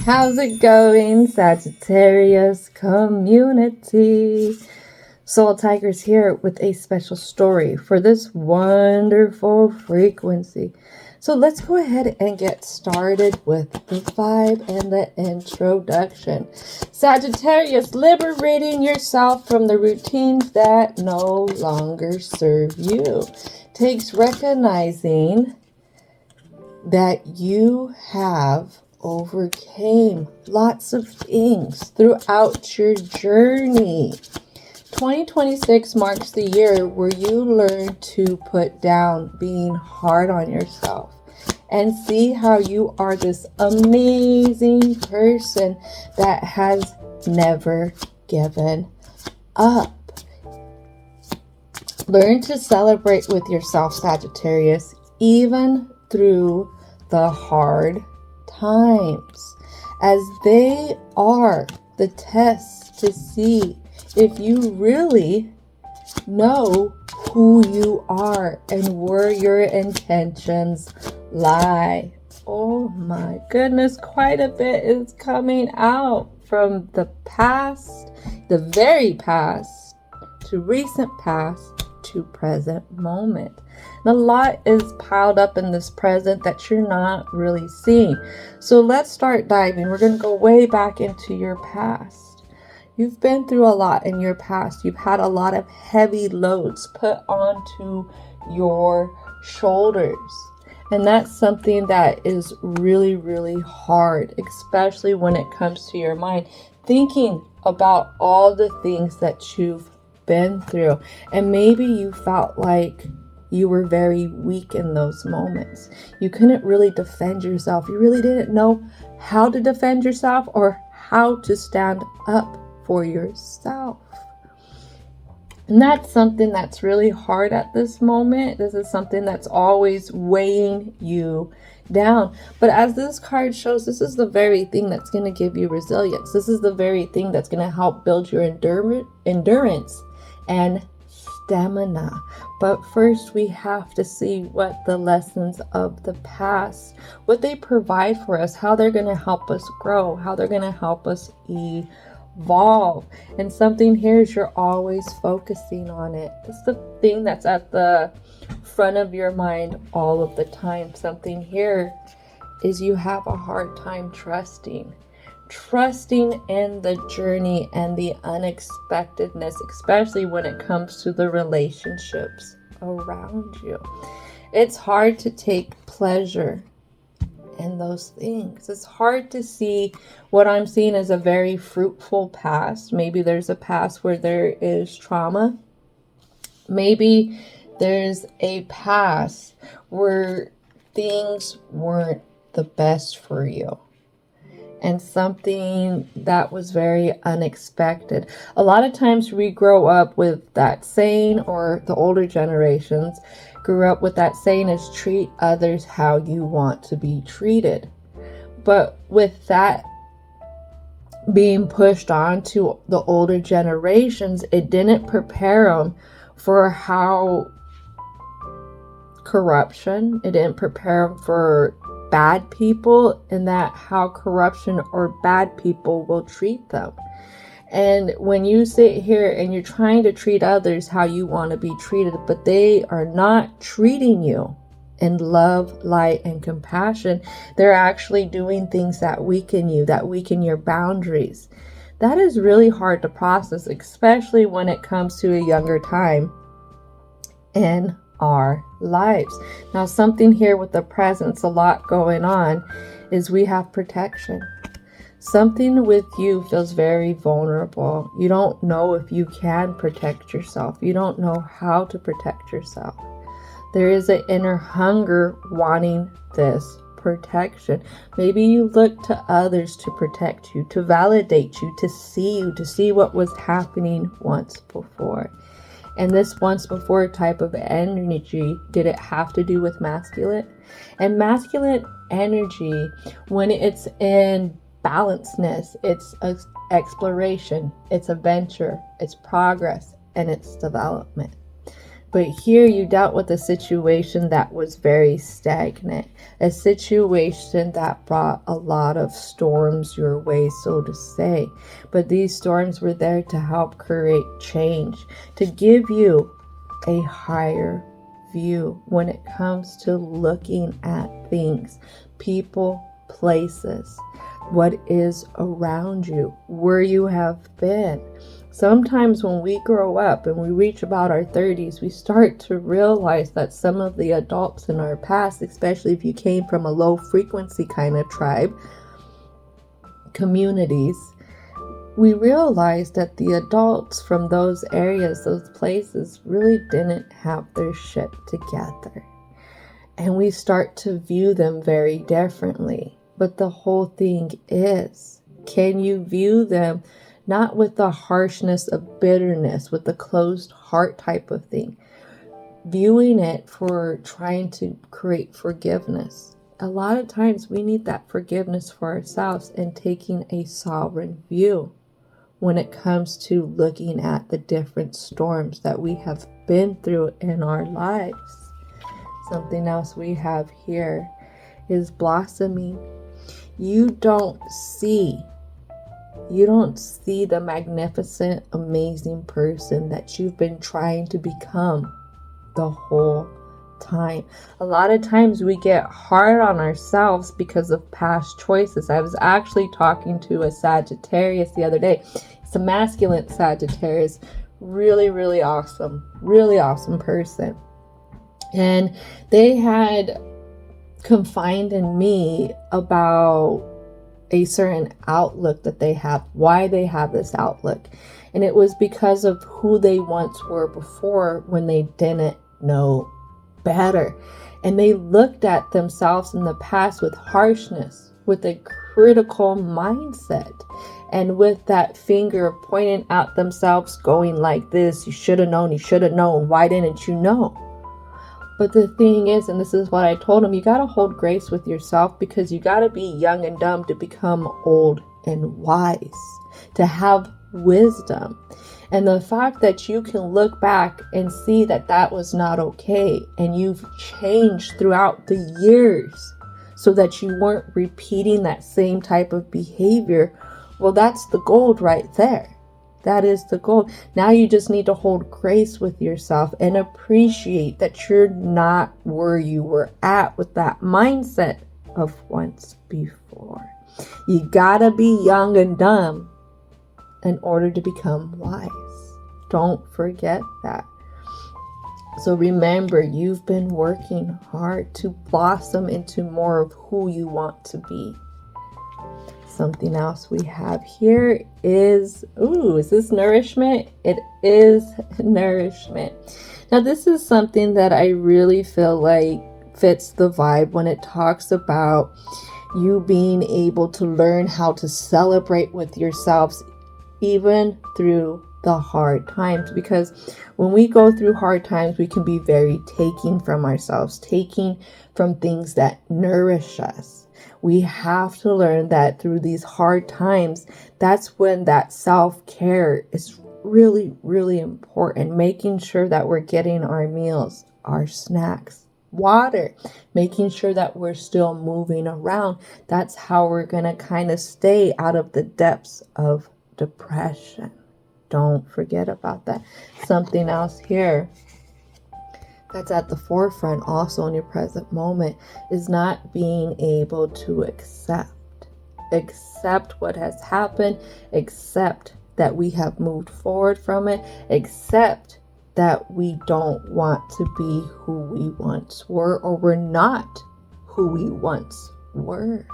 How's it going, Sagittarius community? Soul Tigers here with a special story for this wonderful frequency. So let's go ahead and get started with the vibe and the introduction. Sagittarius, liberating yourself from the routines that no longer serve you takes recognizing that you have overcame lots of things throughout your journey. 2026 marks the year where you learn to put down being hard on yourself and see how you are this amazing person that has never given up. Learn to celebrate with yourself, Sagittarius, even through the hard times, as they are the tests to see if you really know who you are and where your intentions lie. Oh my goodness, quite a bit is coming out from the past, the very past, to recent past, to present moment. And a lot is piled up in this present that you're not really seeing. So let's start diving. We're going to go way back into your past. You've been through a lot in your past. You've had a lot of heavy loads put onto your shoulders. And that's something that is really, really hard, especially when it comes to your mind. Thinking about all the things that you've been through. And maybe you felt like you were very weak in those moments. You couldn't really defend yourself. You really didn't know how to defend yourself or how to stand up for yourself. And that's something that's really hard at this moment. This is something that's always weighing you down. But as this card shows, this is the very thing that's going to give you resilience. This is the very thing that's going to help build your endurance and stamina. But first we have to see what the lessons of the past, what they provide for us, how they're going to help us grow, how they're going to help us evolve. And something here is you're always focusing on it. It's the thing that's at the front of your mind all of the time. Something here is you have a hard time trusting in the journey and the unexpectedness, especially when it comes to the relationships around you. It's hard to take pleasure in those things. It's hard to see what I'm seeing as a very fruitful past. Maybe there's a past where there is trauma. Maybe there's a past where things weren't the best for you. And something that was very unexpected. A lot of times we grow up with that saying, or the older generations grew up with that saying, is treat others how you want to be treated. But with that being pushed on to the older generations, it didn't prepare them for how corruption, it didn't prepare them for bad people, and that how corruption or bad people will treat them. And when you sit here and you're trying to treat others how you want to be treated, but they are not treating you in love, light, and compassion, they're actually doing things that weaken you, that weaken your boundaries. That is really hard to process, especially when it comes to a younger time in our lives. Now, something here with the presence, a lot going on, is we have protection. Something with you feels very vulnerable. You don't know if you can protect yourself. You don't know how to protect yourself. There is an inner hunger wanting this protection. Maybe you look to others to protect you, to validate you, to see what was happening once before. And this once before type of energy, did it have to do with masculine? And masculine energy, when it's in balancedness, it's exploration, it's adventure, it's progress, and it's development. But here you dealt with a situation that was very stagnant, a situation that brought a lot of storms your way, so to say. But these storms were there to help create change, to give you a higher view when it comes to looking at things, people, places, what is around you, where you have been. Sometimes when we grow up and we reach about our 30s, we start to realize that some of the adults in our past, especially if you came from a low frequency kind of tribe, communities, we realize that the adults from those areas, those places, really didn't have their shit together. And we start to view them very differently. But the whole thing is, can you view them not with the harshness of bitterness, with the closed heart type of thing, viewing it for trying to create forgiveness? A lot of times we need that forgiveness for ourselves and taking a sovereign view when it comes to looking at the different storms that we have been through in our lives. Something else we have here is blossoming. You don't see the magnificent, amazing person that you've been trying to become the whole time. A lot of times we get hard on ourselves because of past choices. I was actually talking to a Sagittarius the other day. It's a masculine Sagittarius. Really, really awesome person. And they had confided in me about a certain outlook that they have, why they have this outlook. And it was because of who they once were before when they didn't know better. And they looked at themselves in the past with harshness, with a critical mindset, and with that finger pointing at themselves going like this, you should have known, why didn't you know? But the thing is, and this is what I told him, you got to hold grace with yourself, because you got to be young and dumb to become old and wise, to have wisdom. And the fact that you can look back and see that that was not okay, and you've changed throughout the years so that you weren't repeating that same type of behavior, well, that's the gold right there. That is the goal. Now you just need to hold grace with yourself and appreciate that you're not where you were at with that mindset of once before. You gotta be young and dumb in order to become wise. Don't forget that. So remember, you've been working hard to blossom into more of who you want to be. Something else we have here is this nourishment? It is nourishment. Now, this is something that I really feel like fits the vibe when it talks about you being able to learn how to celebrate with yourselves even through the hard times. Because when we go through hard times, we can be very taking from ourselves, taking from things that nourish us. We have to learn that through these hard times, that's when that self-care is really, really important. Making sure that we're getting our meals, our snacks, water, making sure that we're still moving around. That's how we're going to kind of stay out of the depths of depression. Don't forget about that. Something else here that's at the forefront also in your present moment is not being able to accept what has happened, accept that we have moved forward from it, accept that we don't want to be who we once were, or we're not who we once were.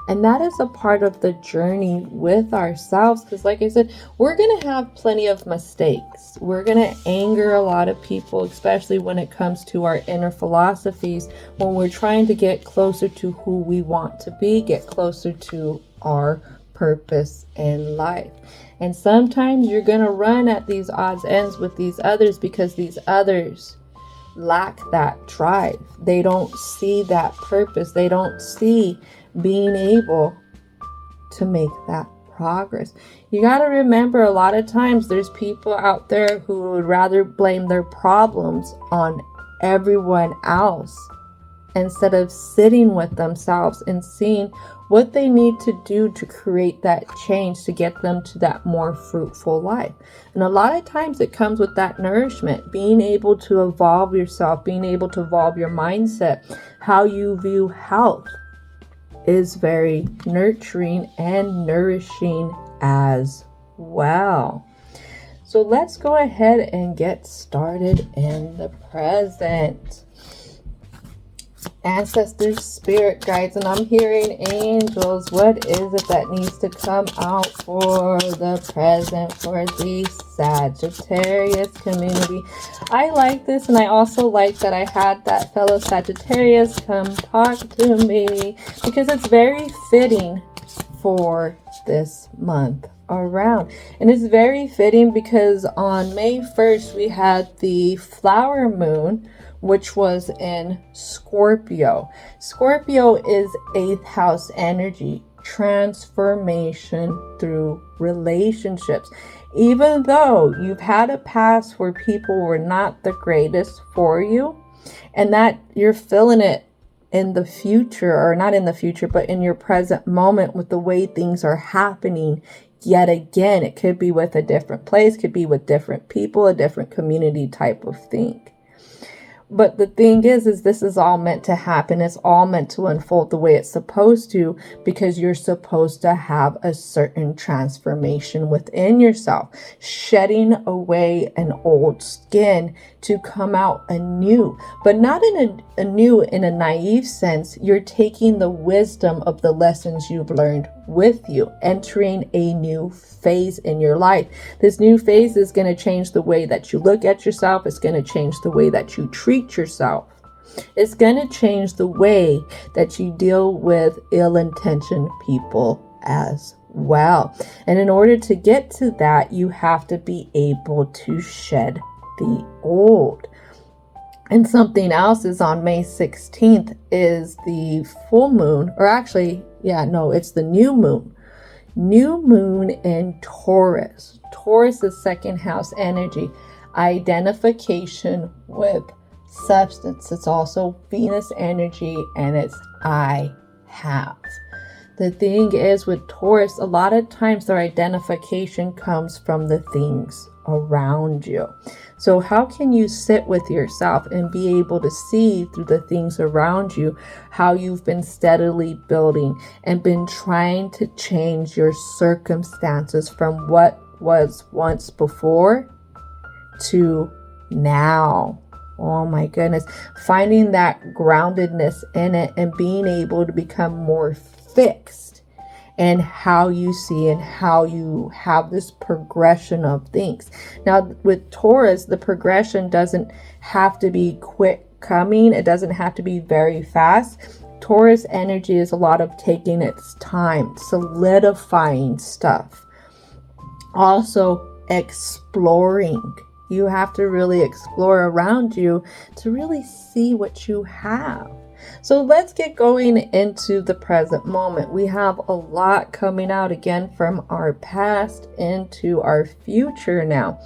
And that is a part of the journey with ourselves, because like I said, we're going to have plenty of mistakes. We're going to anger a lot of people, especially when it comes to our inner philosophies, when we're trying to get closer to who we want to be, get closer to our purpose in life. And sometimes you're going to run at these odds ends with these others, because these others lack that drive. They don't see that purpose. They don't see being able to make that progress. You got to remember, a lot of times there's people out there who would rather blame their problems on everyone else instead of sitting with themselves and seeing what they need to do to create that change to get them to that more fruitful life. And a lot of times it comes with that nourishment, being able to evolve yourself, being able to evolve your mindset. How you view health is very nurturing and nourishing as well. So let's go ahead and get started in the present. Ancestors, spirit guides, and I'm hearing angels. What is it that needs to come out for the present for the Sagittarius community? I like this, and I also like that I had that fellow Sagittarius come talk to me, because it's very fitting for this month around. And it's very fitting because on May 1st we had the flower moon, which was in Scorpio. Scorpio is 8th house energy, transformation through relationships. Even though you've had a past where people were not the greatest for you, and that you're feeling it in the future, or not in the future, but in your present moment with the way things are happening. Yet again, it could be with a different place, could be with different people, a different community type of thing. But the thing is this is all meant to happen. It's all meant to unfold the way it's supposed to, because you're supposed to have a certain transformation within yourself, shedding away an old skin to come out anew, but not in a new in a naive sense. You're taking the wisdom of the lessons you've learned with you, entering a new phase in your life. This new phase is going to change the way that you look at yourself. It's going to change the way that you treat yourself. It's going to change the way that you deal with ill-intentioned people as well. And in order to get to that, you have to be able to shed the old. And something else is on May 16th is the full moon, or actually, it's the new moon. New moon in Taurus. Taurus is 2nd house energy, identification with substance. It's also Venus energy, and it's I have. The thing is with Taurus, a lot of times their identification comes from the things around you. So how can you sit with yourself and be able to see through the things around you how you've been steadily building and been trying to change your circumstances from what was once before to now? Oh my goodness. Finding that groundedness in it and being able to become more fixed and how you see and how you have this progression of things. Now with Taurus, the progression doesn't have to be quick coming. It doesn't have to be very fast. Taurus energy is a lot of taking its time, solidifying stuff. Also exploring. You have to really explore around you to really see what you have. So let's get going into the present moment. We have a lot coming out again from our past into our future now.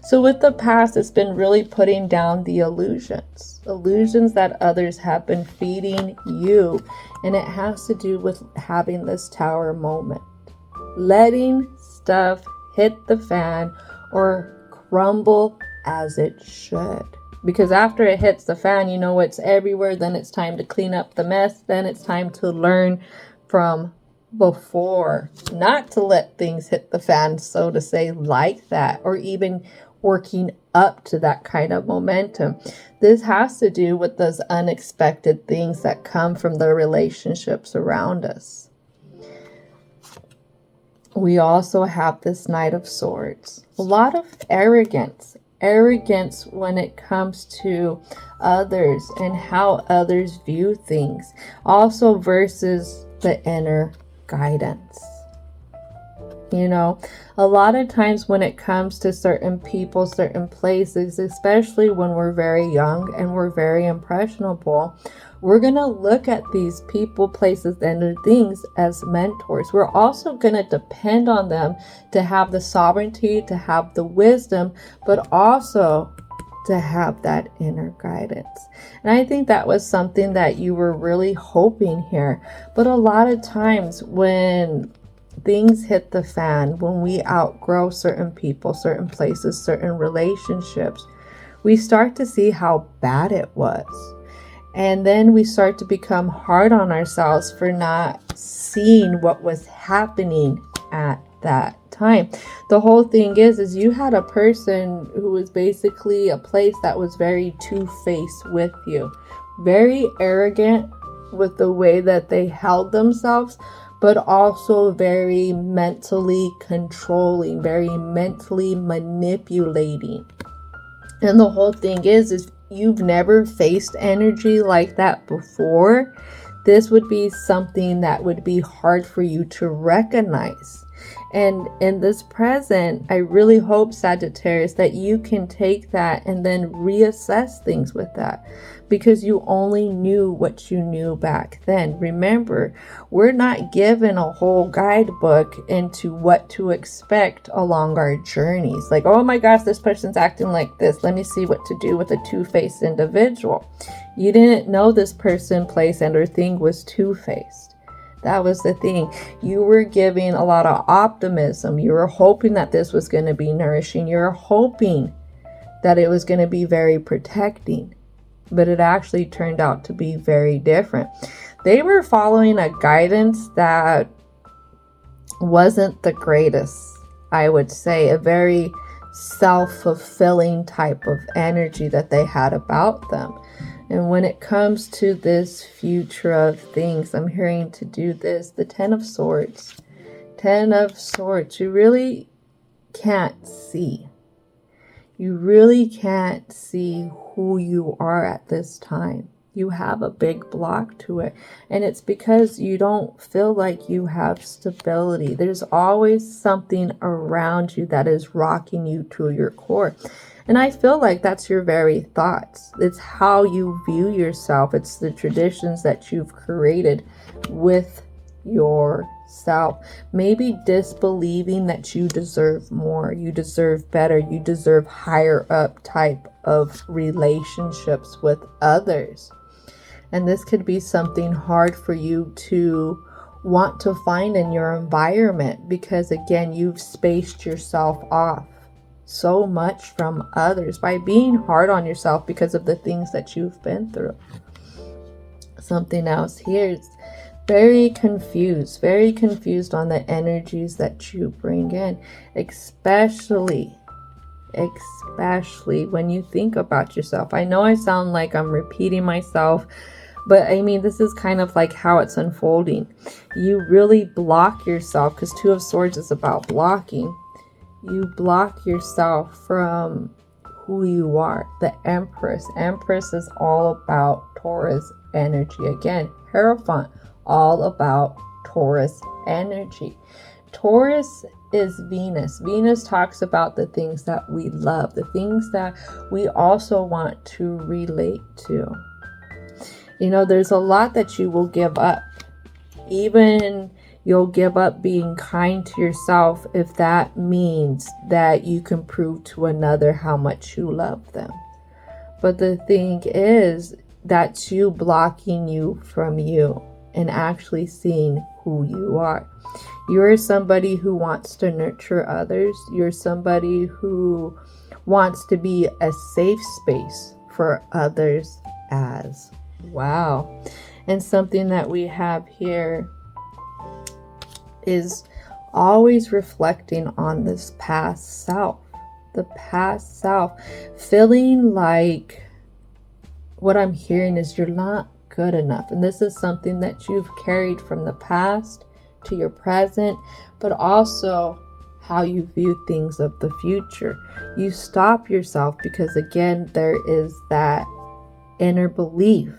So with the past, it's been really putting down the illusions that others have been feeding you. And it has to do with having this tower moment, letting stuff hit the fan or crumble as it should. Because after it hits the fan, you know it's everywhere. Then it's time to clean up the mess. Then it's time to learn from before. Not to let things hit the fan, so to say, like that. Or even working up to that kind of momentum. This has to do with those unexpected things that come from the relationships around us. We also have this Knight of Swords. A lot of arrogance when it comes to others and how others view things. Also versus the inner guidance. You know, a lot of times when it comes to certain people, certain places, especially when we're very young and we're very impressionable, we're going to look at these people, places, and things as mentors. We're also going to depend on them to have the sovereignty, to have the wisdom, but also to have that inner guidance. And I think that was something that you were really hoping here. But a lot of times when things hit the fan, when we outgrow certain people, certain places, certain relationships, we start to see how bad it was. And then we start to become hard on ourselves for not seeing what was happening at that time. The whole thing is you had a person who was basically a place that was very two-faced with you, very arrogant with the way that they held themselves, but also very mentally controlling, very mentally manipulating. And the whole thing is you've never faced energy like that before. This would be something that would be hard for you to recognize. And in this present, I really hope, Sagittarius, that you can take that and then reassess things with that, because you only knew what you knew back then. Remember, we're not given a whole guidebook into what to expect along our journeys. Like, oh my gosh, this person's acting like this. Let me see what to do with a two-faced individual. You didn't know this person, place, and or thing was two-faced. That was the thing. You were giving a lot of optimism. You were hoping that this was going to be nourishing. You were hoping that it was going to be very protecting. But it actually turned out to be very different. They were following a guidance that wasn't the greatest, I would say. A very self-fulfilling type of energy that they had about them. And when it comes to this future of things, I'm hearing to do this, the 10 of Swords. 10 of Swords, you really can't see. You really can't see who you are at this time. You have a big block to it. And it's because you don't feel like you have stability. There's always something around you that is rocking you to your core. And I feel like that's your very thoughts. It's how you view yourself. It's the traditions that you've created with yourself. Maybe disbelieving that you deserve more, you deserve better, you deserve higher up type of relationships with others. And this could be something hard for you to want to find in your environment, because again, you've spaced yourself off so much from others by being hard on yourself because of the things that you've been through. Something else here is very confused on the energies that you bring in, especially when you think about yourself. I know I sound like I'm repeating myself, but I mean, this is kind of like how it's unfolding. You really block yourself, because 2 of Swords is about blocking. You block yourself from who you are. The Empress. Empress is all about Taurus energy. Again, Hierophant, all about Taurus energy. Taurus is Venus. Venus talks about the things that we love, the things that we also want to relate to. You know, there's a lot that you will give up. Even you'll give up being kind to yourself if that means that you can prove to another how much you love them. But the thing is, that's you blocking you from you and actually seeing who you are. You're somebody who wants to nurture others. You're somebody who wants to be a safe space for others as well. And something that we have here is always reflecting on this past self. The past self. Feeling like what I'm hearing is you're not good enough. And this is something that you've carried from the past to your present, but also how you view things of the future. You stop yourself because, again, there is that inner belief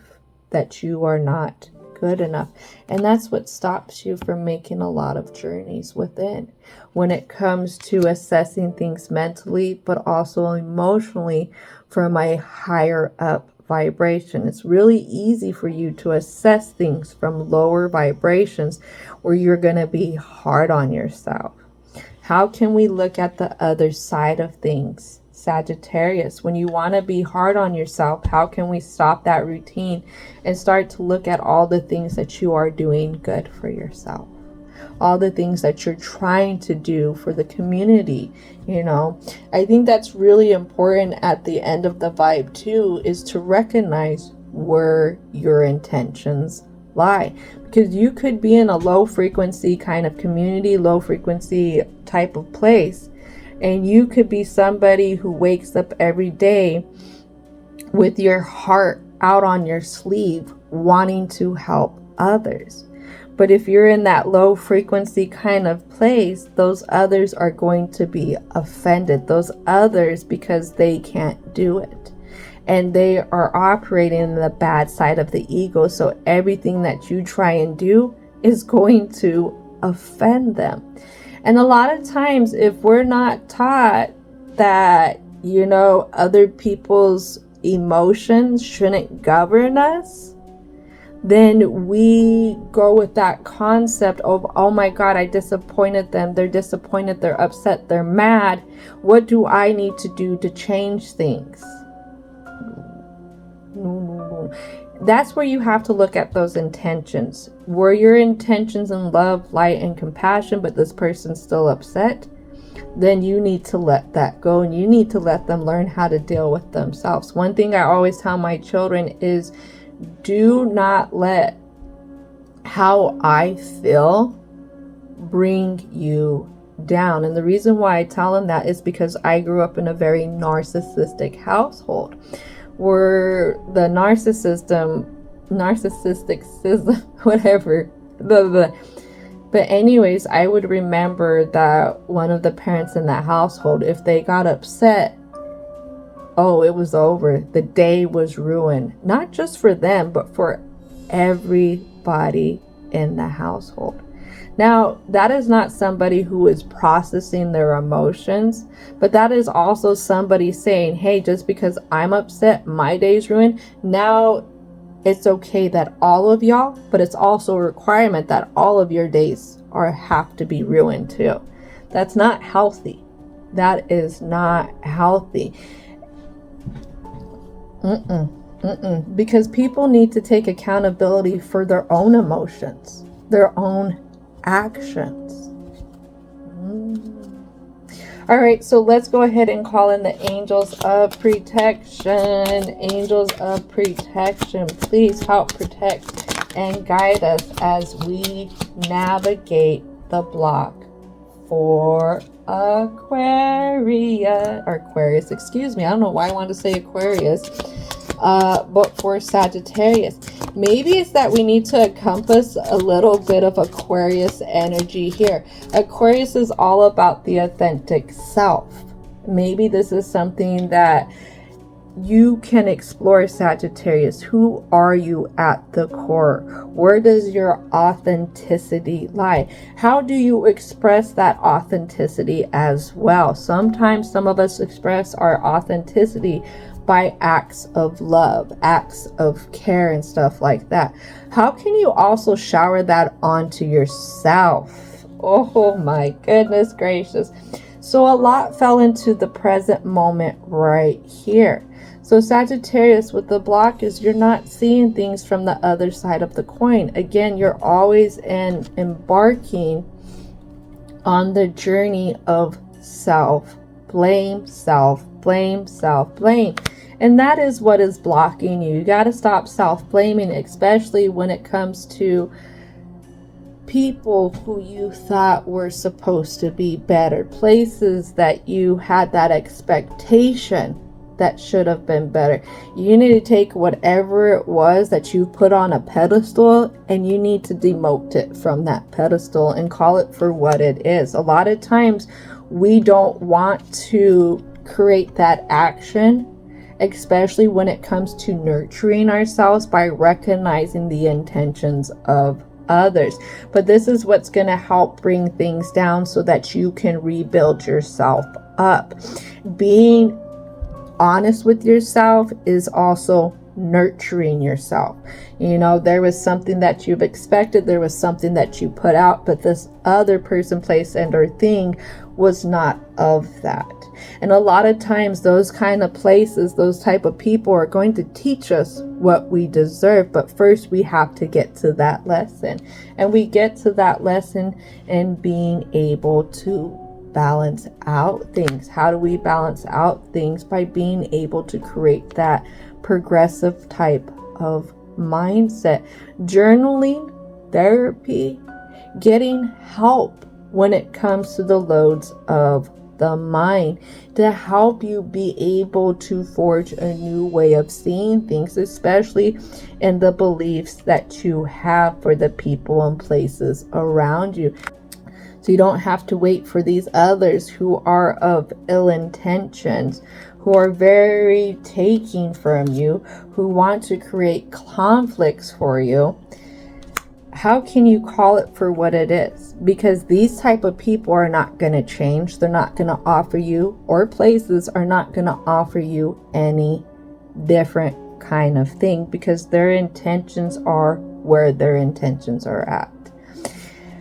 that you are not good enough. And that's what stops you from making a lot of journeys within when it comes to assessing things mentally, but also emotionally from a higher up vibration. It's really easy for you to assess things from lower vibrations where you're going to be hard on yourself. How can we look at the other side of things? Sagittarius, when you want to be hard on yourself, how can we stop that routine and start to look at all the things that you are doing good for yourself? All the things that you're trying to do for the community, you know? I think that's really important at the end of the vibe too, is to recognize where your intentions lie. Because you could be in a low frequency kind of community, low frequency type of place, and you could be somebody who wakes up every day with your heart out on your sleeve, wanting to help others. But if you're in that low frequency kind of place, those others are going to be offended. Those others, because they can't do it. And they are operating in the bad side of the ego. So everything that you try and do is going to offend them. And a lot of times, if we're not taught that, you know, other people's emotions shouldn't govern us, then we go with that concept of, oh my God, I disappointed them. They're disappointed. They're upset. They're mad. What do I need to do to change things? No. That's where you have to look at those intentions. Were your intentions in love, light, and compassion, but this person's still upset? Then you need to let that go, and you need to let them learn how to deal with themselves. One thing I always tell my children is, do not let how I feel bring you down. And the reason why I tell them that is because I grew up in a very narcissistic household, where the narcissistic, whatever. But anyways, I would remember that one of the parents in that household, if they got upset, oh, it was over. The day was ruined. Not just for them, but for everybody in the household. Now, that is not somebody who is processing their emotions, but that is also somebody saying, hey, just because I'm upset, my day's ruined. Now it's okay that all of y'all, but it's also a requirement that all of your days have to be ruined too. That's not healthy. That is not healthy. Because people need to take accountability for their own emotions, their own actions. All right, so let's go ahead and call in the angels of protection. Angels of protection, please help protect and guide us as we navigate the block for Aquarius, excuse me. I don't know why I wanted to say Aquarius, but for Sagittarius. Maybe it's that we need to encompass a little bit of Aquarius energy here. Aquarius is all about the authentic self. Maybe this is something that you can explore, Sagittarius. Who are you at the core? Where does your authenticity lie? How do you express that authenticity as well? Sometimes some of us express our authenticity by acts of love, acts of care, and stuff like that. How can you also shower that onto yourself? Oh my goodness gracious. So a lot fell into the present moment right here. So Sagittarius, with the block is you're not seeing things from the other side of the coin. Again, you're always embarking on the journey of self-blame, self-blame, self-blame. And that is what is blocking you. You got to stop self-blaming, especially when it comes to people who you thought were supposed to be better, places that you had that expectation that should have been better. You need to take whatever it was that you put on a pedestal and you need to demote it from that pedestal and call it for what it is. A lot of times we don't want to create that action especially when it comes to nurturing ourselves by recognizing the intentions of others. But this is what's going to help bring things down so that you can rebuild yourself up. Being honest with yourself is also nurturing yourself. You know, there was something that you've expected, there was something that you put out, but this other person, place, and or thing was not of that. And a lot of times those kind of places, those type of people are going to teach us what we deserve, but first we have to get to that lesson. And we get to that lesson in being able to balance out things. How do we balance out things? By being able to create that progressive type of mindset. Journaling, therapy, getting help when it comes to the loads of the mind to help you be able to forge a new way of seeing things, especially in the beliefs that you have for the people and places around you. So you don't have to wait for these others who are of ill intentions, who are very taking from you, who want to create conflicts for you. How can you call it for what it is? Because these type of people are not going to change. They're not going to offer you, or places are not going to offer you any different kind of thing, because their intentions are where their intentions are at.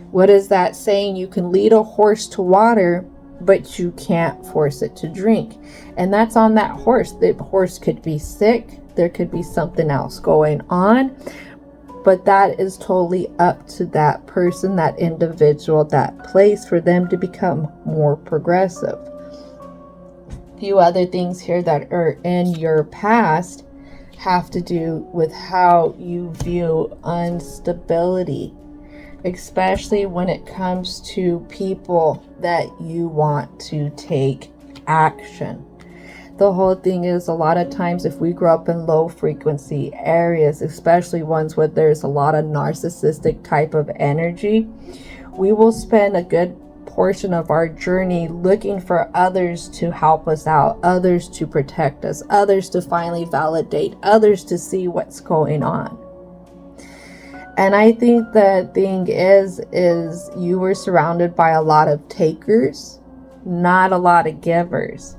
What is that saying? You can lead a horse to water, but you can't force it to drink. And that's on that horse. The horse could be sick. There could be something else going on. But that is totally up to that person, that individual, that place, for them to become more progressive. A few other things here that are in your past have to do with how you view instability, especially when it comes to people that you want to take action. The whole thing is, a lot of times if we grow up in low frequency areas, especially ones where there's a lot of narcissistic type of energy, we will spend a good portion of our journey looking for others to help us out, others to protect us, others to finally validate, others to see what's going on. And I think the thing is you were surrounded by a lot of takers, not a lot of givers.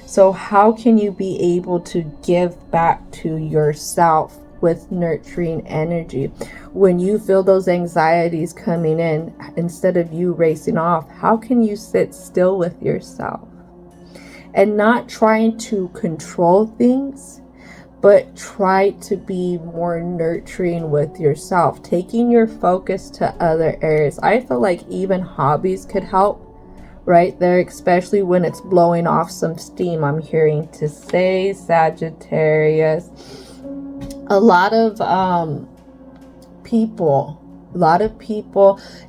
So how can you be able to give back to yourself with nurturing energy? When you feel those anxieties coming in, instead of you racing off, how can you sit still with yourself and not trying to control things, but try to be more nurturing with yourself, taking your focus to other areas? I feel like even hobbies could help right there, especially when it's blowing off some steam. I'm hearing to say, Sagittarius, a lot of people,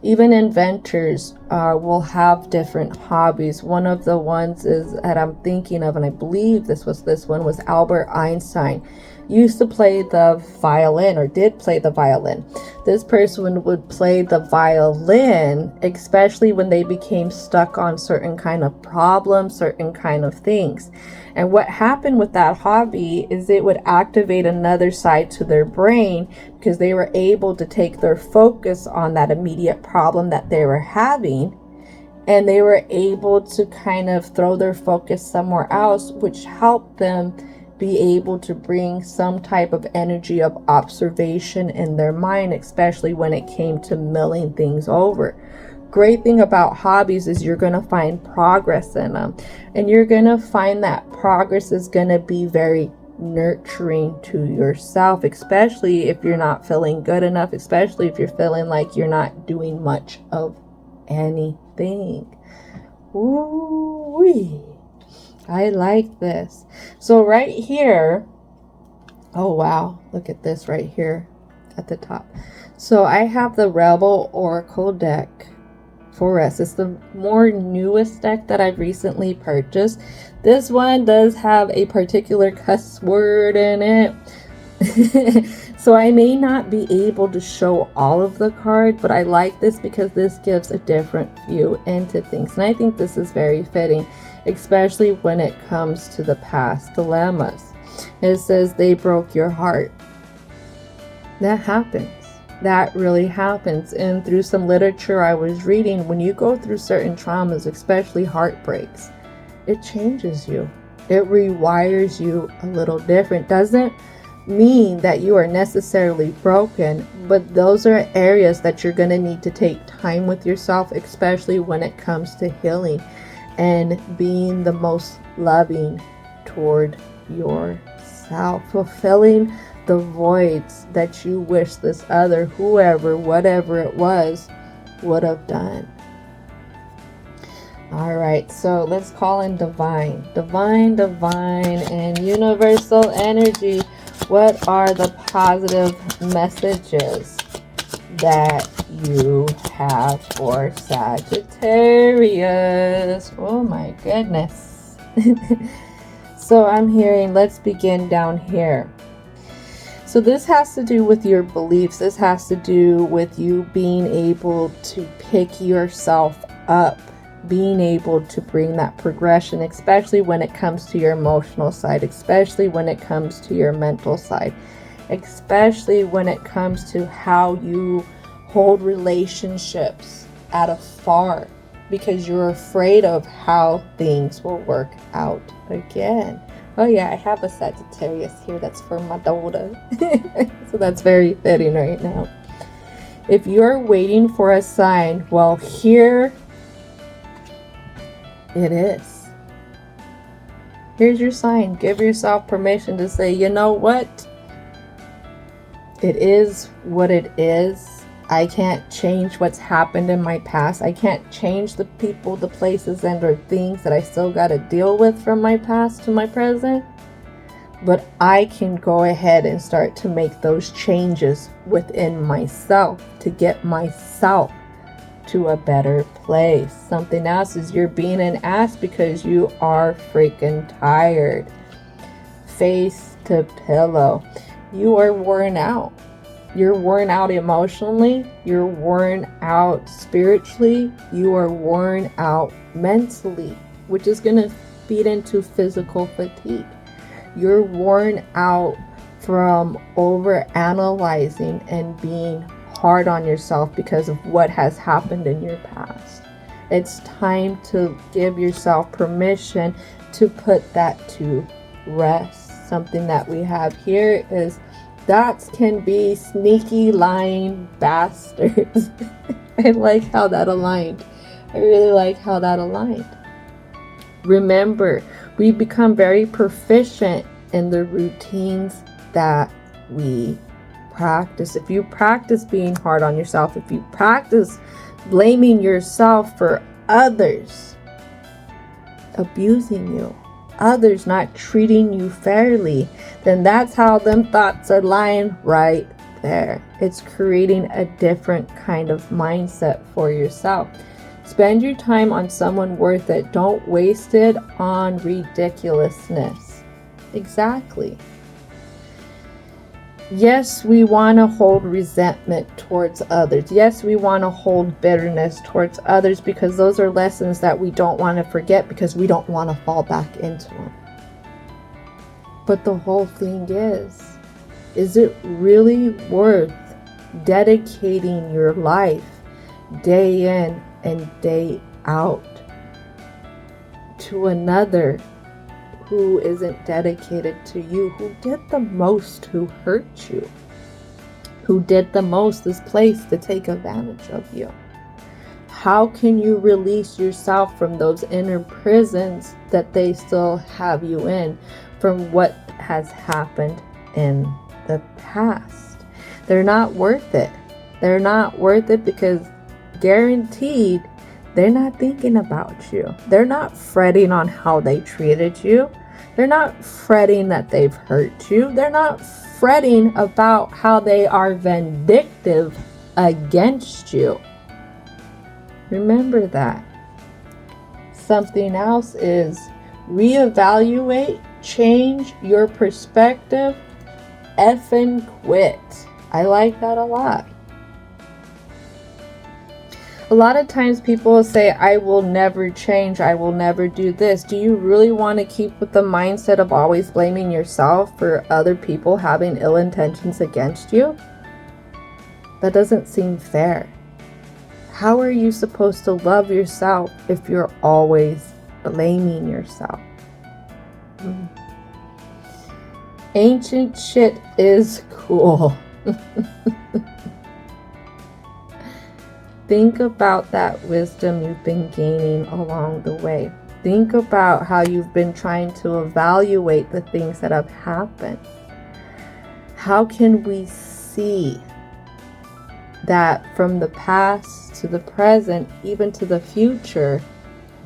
even inventors, will have different hobbies. One of the ones is that I'm thinking of, and I believe this one was Albert Einstein. Used to play the violin, or did play the violin. This person would play the violin, especially when they became stuck on certain kind of problems, certain kind of things. And what happened with that hobby is it would activate another side to their brain, because they were able to take their focus on that immediate problem that they were having, and they were able to kind of throw their focus somewhere else, which helped them be able to bring some type of energy of observation in their mind, especially when it came to milling things over. Great thing about hobbies is you're going to find progress in them, and you're going to find that progress is going to be very nurturing to yourself, especially if you're not feeling good enough, especially if you're feeling like you're not doing much of anything. Ooh-wee. I like this. So right here, oh wow, look at this right here at the top. So I have the Rebel Oracle deck for us. It's the more newest deck that I've recently purchased. This one does have a particular cuss word in it. So I may not be able to show all of the cards, but I like this because this gives a different view into things. And I think this is very fitting, especially when it comes to the past dilemmas. It says they broke your heart. That happens. That really happens. And through some literature I was reading, when you go through certain traumas, especially heartbreaks, it changes you. It rewires you a little different. Doesn't mean that you are necessarily broken, but those are areas that you're going to need to take time with yourself, especially when it comes to healing and being the most loving toward yourself, fulfilling the voids that you wish this other, whoever, whatever it was, would have done. All right, so let's call in divine, and universal energy. What are the positive messages that you have for Sagittarius? Oh my goodness. So I'm hearing, let's begin down here. So this has to do with your beliefs. This has to do with you being able to pick yourself up, being able to bring that progression, especially when it comes to your emotional side, especially when it comes to your mental side, especially when it comes to how you hold relationships at afar, because you're afraid of how things will work out again. Oh yeah, I have a Sagittarius here. That's for my daughter. So that's very fitting right now. If you're waiting for a sign, well, here it is. Here's your sign. Give yourself permission to say, you know what? It is what it is. I can't change what's happened in my past. I can't change the people, the places, and or things that I still got to deal with from my past to my present. But I can go ahead and start to make those changes within myself to get myself to a better place. Something else is you're being an ass because you are freaking tired. Face to pillow. You are worn out. You're worn out emotionally. You're worn out spiritually. You are worn out mentally, which is going to feed into physical fatigue. You're worn out from over analyzing and being hard on yourself because of what has happened in your past. It's time to give yourself permission to put that to rest. Something that we have here is dots can be sneaky, lying bastards. I like how that aligned. I really like how that aligned. Remember, we become very proficient in the routines that we practice. If you practice being hard on yourself, if you practice blaming yourself for others abusing you, others not treating you fairly, then that's how them thoughts are lying right there. It's creating a different kind of mindset for yourself. Spend your time on someone worth it. Don't waste it on ridiculousness. Exactly. Yes, we want to hold resentment towards others. Yes, we want to hold bitterness towards others because those are lessons that we don't want to forget because we don't want to fall back into them. But the whole thing is it really worth dedicating your life day in and day out to another who isn't dedicated to you, who did the most to hurt you, who did the most, is placed to take advantage of you? How can you release yourself from those inner prisons that they still have you in, from what has happened in the past? They're not worth it. They're not worth it because guaranteed they're not thinking about you. They're not fretting on how they treated you. They're not fretting that they've hurt you. They're not fretting about how they are vindictive against you. Remember that. Something else is reevaluate, change your perspective, effing quit. I like that a lot. A lot of times people will say, I will never change, I will never do this. Do you really want to keep with the mindset of always blaming yourself for other people having ill intentions against you? That doesn't seem fair. How are you supposed to love yourself if you're always blaming yourself? Ancient shit is cool. Think about that wisdom you've been gaining along the way. Think about how you've been trying to evaluate the things that have happened. How can we see that from the past to the present, even to the future,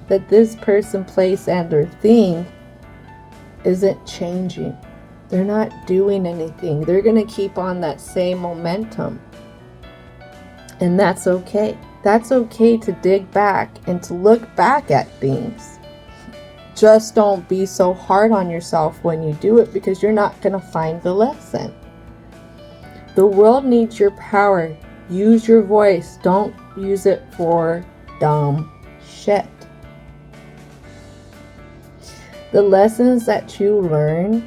that this person, place, and or thing isn't changing? They're not doing anything. They're going to keep on that same momentum. And that's okay. That's okay to dig back and to look back at things. Just don't be so hard on yourself when you do it, because you're not going to find the lesson. The world needs your power. Use your voice. Don't use it for dumb shit. The lessons that you learn,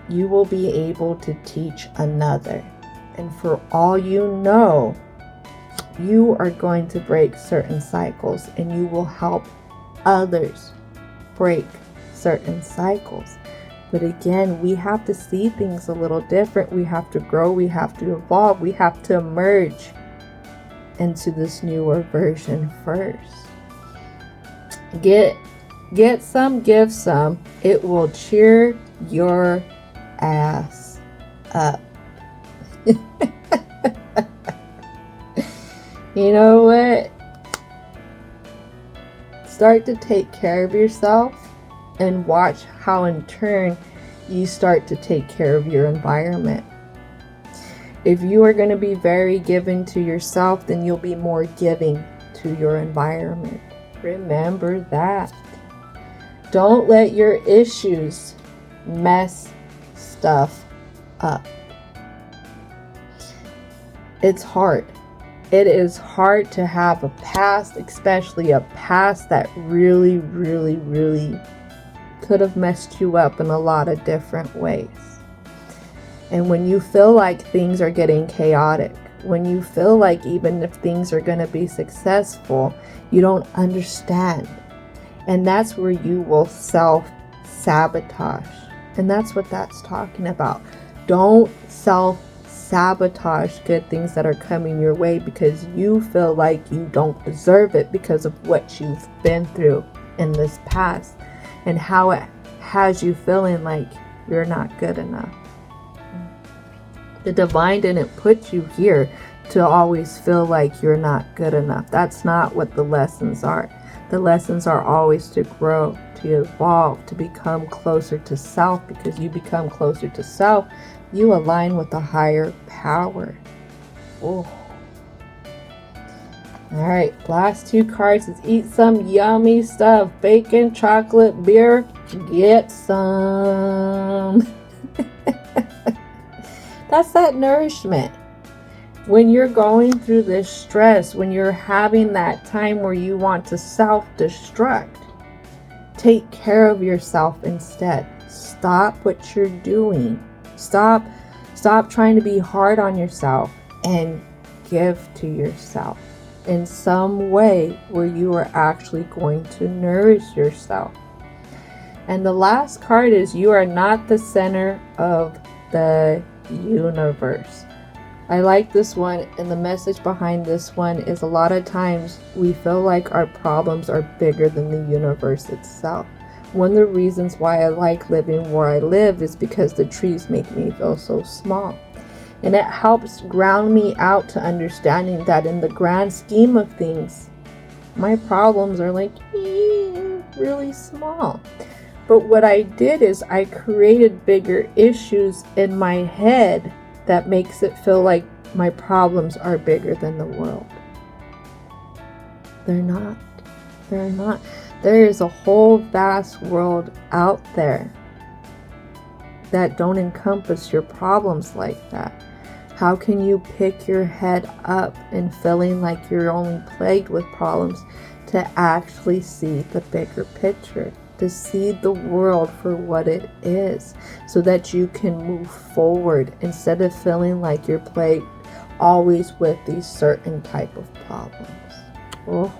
you will be able to teach another. And for all you know, you are going to break certain cycles, and you will help others break certain cycles. But again, we have to see things a little different. We have to grow. We have to evolve. We have to emerge into this newer version first. Get some, give some. It will cheer your ass up. You know what? Start to take care of yourself and watch how in turn you start to take care of your environment. If you are going to be very giving to yourself, then you'll be more giving to your environment. Remember that. Don't let your issues mess stuff up. It's hard. It is hard to have a past, especially a past that really, really, really could have messed you up in a lot of different ways. And when you feel like things are getting chaotic, when you feel like even if things are going to be successful, you don't understand. And that's where you will self-sabotage. And that's what that's talking about. Don't self-sabotage good things that are coming your way because you feel like you don't deserve it because of what you've been through in this past and how it has you feeling like you're not good enough. The divine didn't put you here to always feel like you're not good enough. That's not what the lessons are. The lessons are always to grow, to evolve, to become closer to self, because you become closer to self, you align with a higher power. Oh. All right, last two cards is eat some yummy stuff. Bacon, chocolate, beer, get some. That's that nourishment. When you're going through this stress, when you're having that time where you want to self-destruct, take care of yourself instead. Stop what you're doing. Stop trying to be hard on yourself and give to yourself in some way where you are actually going to nourish yourself. And the last card is you are not the center of the universe. I like this one, and the message behind this one is a lot of times we feel like our problems are bigger than the universe itself. One of the reasons why I like living where I live is because the trees make me feel so small. And it helps ground me out to understanding that in the grand scheme of things, my problems are like really small. But what I did is I created bigger issues in my head that makes it feel like my problems are bigger than the world. They're not. They're not. There is a whole vast world out there that don't encompass your problems like that. How can you pick your head up and feeling like you're only plagued with problems to actually see the bigger picture, to see the world for what it is, so that you can move forward instead of feeling like you're plagued always with these certain type of problems. Oh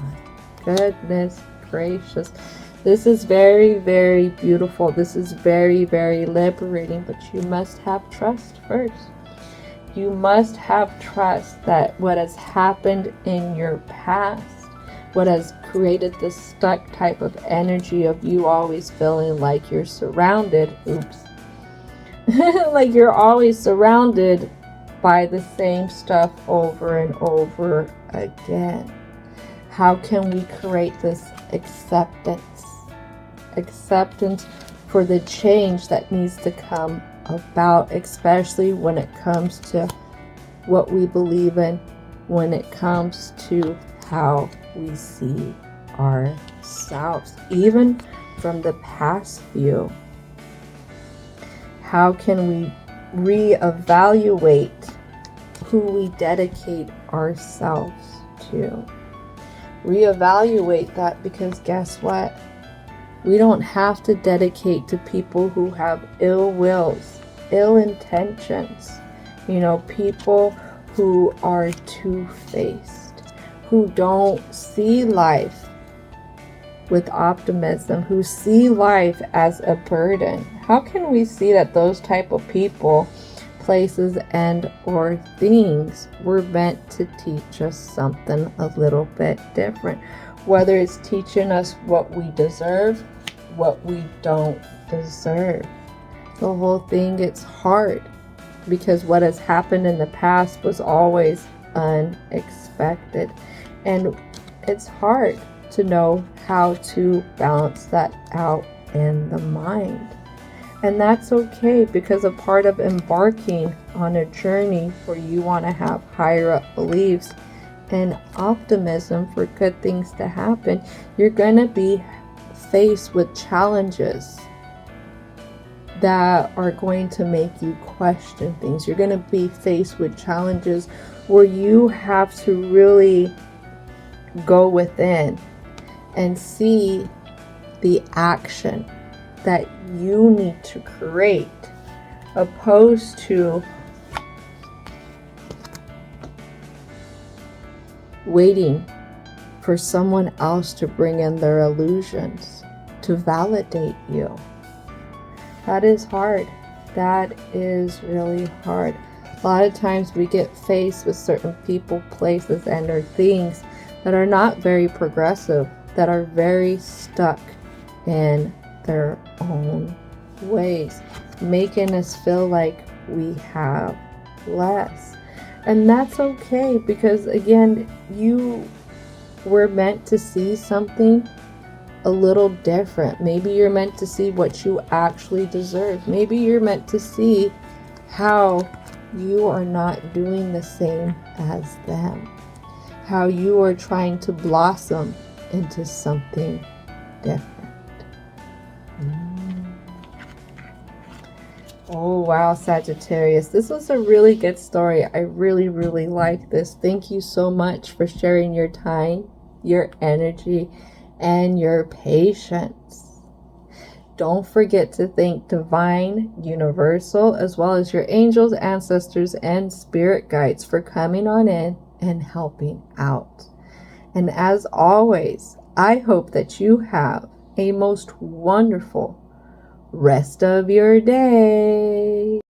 my goodness gracious. This is very, very beautiful. This is very, very liberating, but you must have trust first. You must have trust that what has happened in your past, what has created this stuck type of energy of you always feeling like you're surrounded, like you're always surrounded by the same stuff over and over again. How can we create this acceptance for the change that needs to come about, especially when it comes to what we believe in, when it comes to how we see ourselves, even from the past view? How can we reevaluate who we dedicate ourselves to? Reevaluate that, because guess what? We don't have to dedicate to people who have ill wills, ill intentions, people who are two-faced, who don't see life with optimism, who see life as a burden. How can we see that those type of people, places, and or things were meant to teach us something a little bit different? Whether it's teaching us what we deserve, what we don't deserve. The whole thing gets hard because what has happened in the past was always unexpected. And it's hard to know how to balance that out in the mind. And that's okay, because a part of embarking on a journey where you want to have higher up beliefs and optimism for good things to happen, you're going to be faced with challenges that are going to make you question things. You're going to be faced with challenges where you have to really go within and see the action that you need to create, opposed to waiting for someone else to bring in their illusions to validate you. That is hard. That is really hard. A lot of times we get faced with certain people, places, and or things that are not very progressive, that are very stuck in their own ways, making us feel like we have less. And that's okay, because again, you were meant to see something a little different. Maybe you're meant to see what you actually deserve. Maybe you're meant to see how you are not doing the same as them, how you are trying to blossom into something different. Oh wow, Sagittarius, this was a really good story. I really, really like this. Thank you so much for sharing your time, your energy, and your patience. Don't forget to thank Divine, Universal, as well as your angels, ancestors, and spirit guides for coming on in and helping out. And as always, I hope that you have a most wonderful rest of your day.